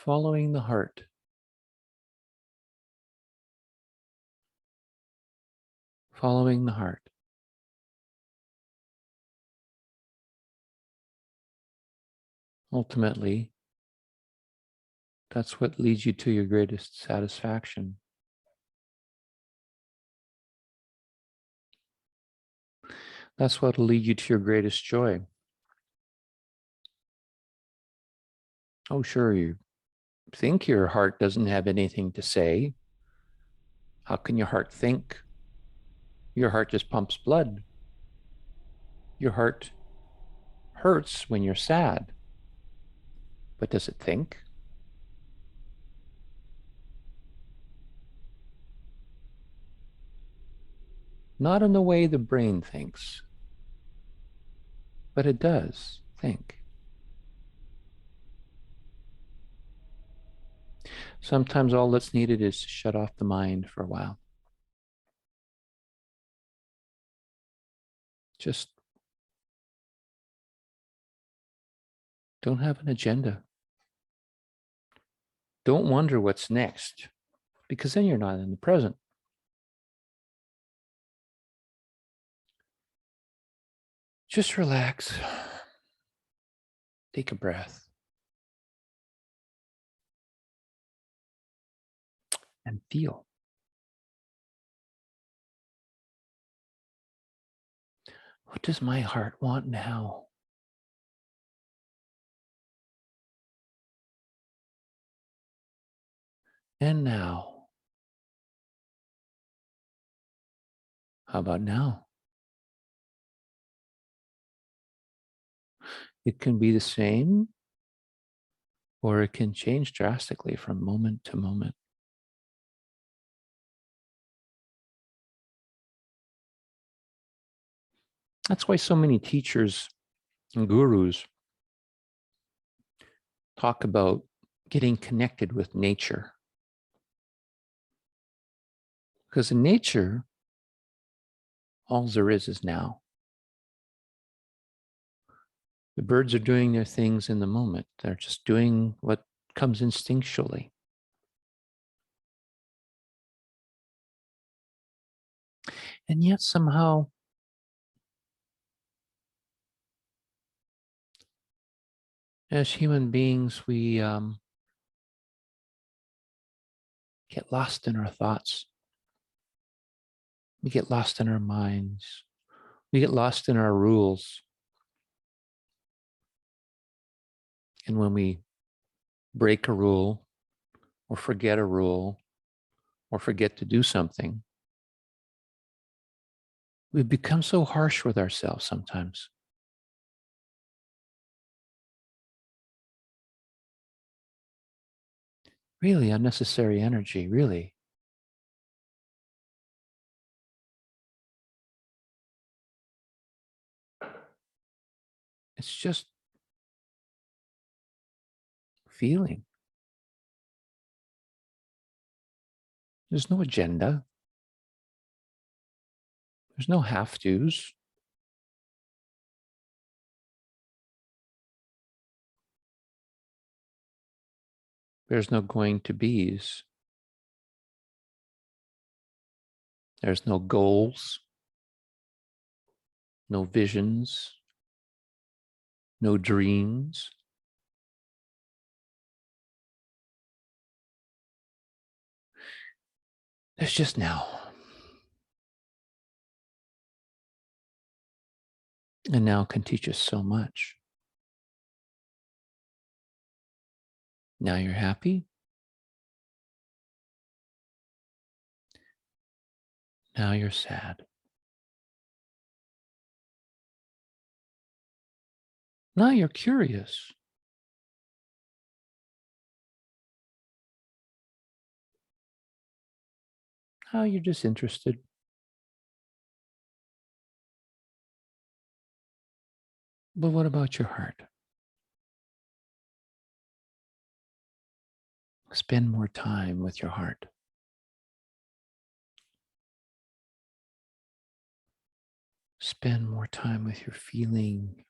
Following the heart. Following the heart. Ultimately, that's what leads you to your greatest satisfaction. That's what will lead you to your greatest joy. Oh, sure, you think your heart doesn't have anything to say. How can your heart think? Your heart just pumps blood. Your heart hurts when you're sad. But does it think? Not in the way the brain thinks, but it does think. Sometimes all that's needed is to shut off the mind for a while. Just don't have an agenda. Don't wonder what's next, because then you're not in the present. Just relax. Take a breath. And feel. What does my heart want now? And now. How about now? It can be the same, or it can change drastically from moment to moment. That's why so many teachers and gurus talk about getting connected with nature. Because in nature, all there is now. The birds are doing their things in the moment. They're just doing what comes instinctually. And yet somehow, as human beings, we get lost in our thoughts. We get lost in our minds. We get lost in our rules. And when we break a rule or forget a rule or forget to do something, we become so harsh with ourselves sometimes. Really unnecessary energy, really. It's just feeling. There's no agenda. There's no have-tos. There's no going to be's. There's no goals, no visions, no dreams. There's just now. And now can teach us so much. Now you're happy. Now you're sad. Now you're curious. Now you're just interested. But what about your heart? Spend more time with your heart. Spend more time with your feeling.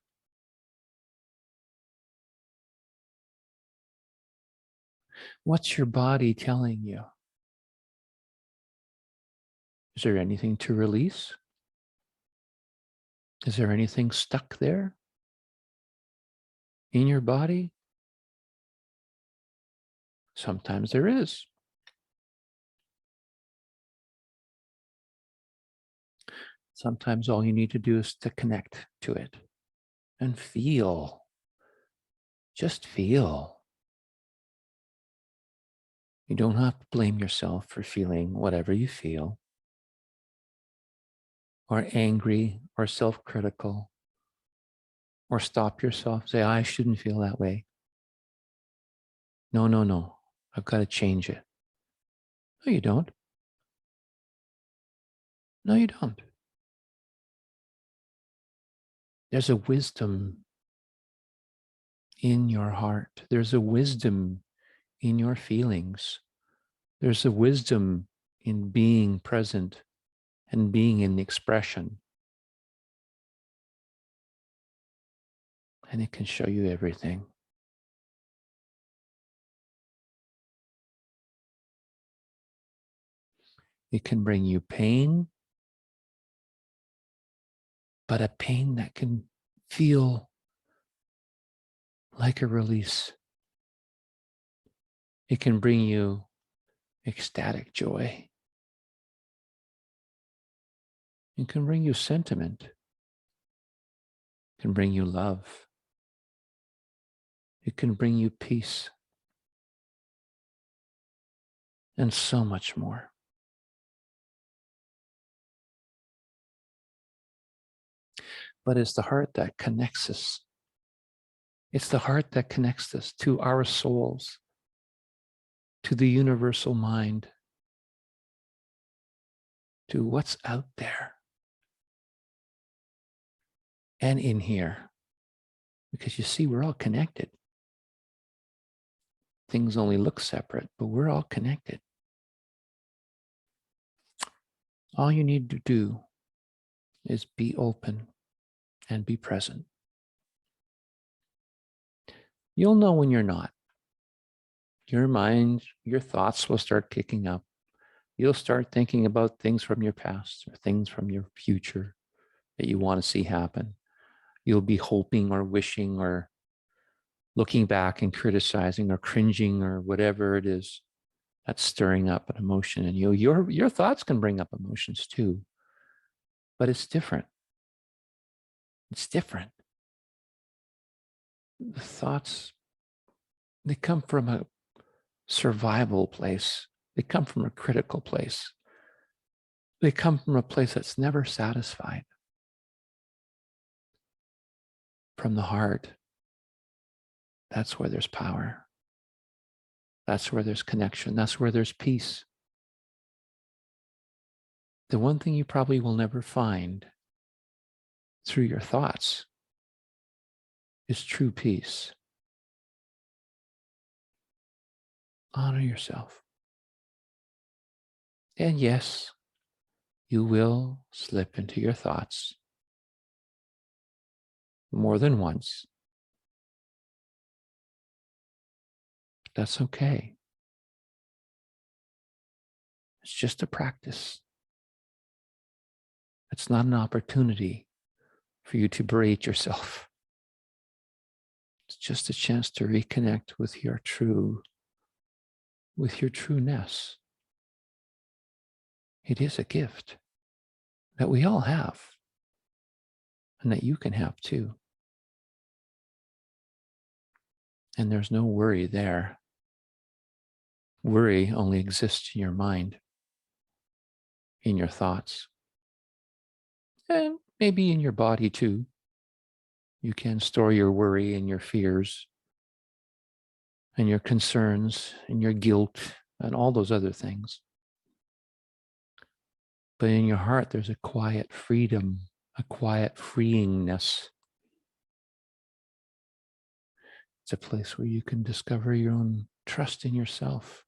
What's your body telling you? Is there anything to release? Is there anything stuck there in your body? Sometimes there is. Sometimes all you need to do is to connect to it and feel. Just feel. You don't have to blame yourself for feeling whatever you feel, or angry, or self-critical, or stop yourself. Say, I shouldn't feel that way. No, no, no. I've got to change it. No, you don't. No, you don't. There's a wisdom in your heart. There's a wisdom in your feelings. There's a wisdom in being present and being in the expression. And it can show you everything. It can bring you pain, but a pain that can feel like a release. It can bring you ecstatic joy. It can bring you sentiment. It can bring you love. It can bring you peace. And so much more. But it's the heart that connects us. It's the heart that connects us to our souls, to the universal mind, to what's out there and in here. Because you see, we're all connected. Things only look separate, but we're all connected. All you need to do is be open and be present. You'll know when you're not. Your mind, your thoughts will start kicking up. You'll start thinking about things from your past or things from your future that you want to see happen. You'll be hoping or wishing or looking back and criticizing or cringing or whatever it is that's stirring up an emotion in you. Your thoughts can bring up emotions too, but it's different. It's different. The thoughts, they come from a survival place. They come from a critical place. They come from a place that's never satisfied. From the heart, that's where there's power. That's where there's connection. That's where there's peace. The one thing you probably will never find through your thoughts is true peace. Honor yourself. And yes, you will slip into your thoughts more than once. But that's okay. It's just a practice. It's not an opportunity for you to berate yourself. It's just a chance to reconnect with your trueness. It is a gift that we all have and that you can have too. And there's no worry there. Worry only exists in your mind, in your thoughts, and maybe in your body too. You can store your worry and your fears and your concerns and your guilt and all those other things. But in your heart, there's a quiet freedom, a quiet freeingness. It's a place where you can discover your own trust in yourself.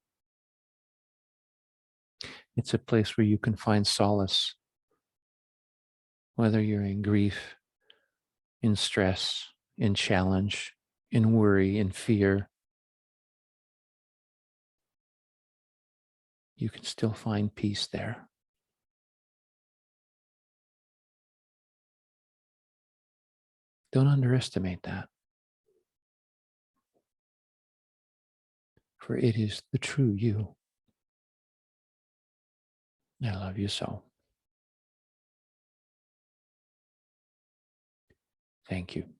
It's a place where you can find solace, whether you're in grief, in stress, in challenge, in worry, in fear. you can still find peace there. Don't underestimate that, for it is the true you. I love you so. Thank you.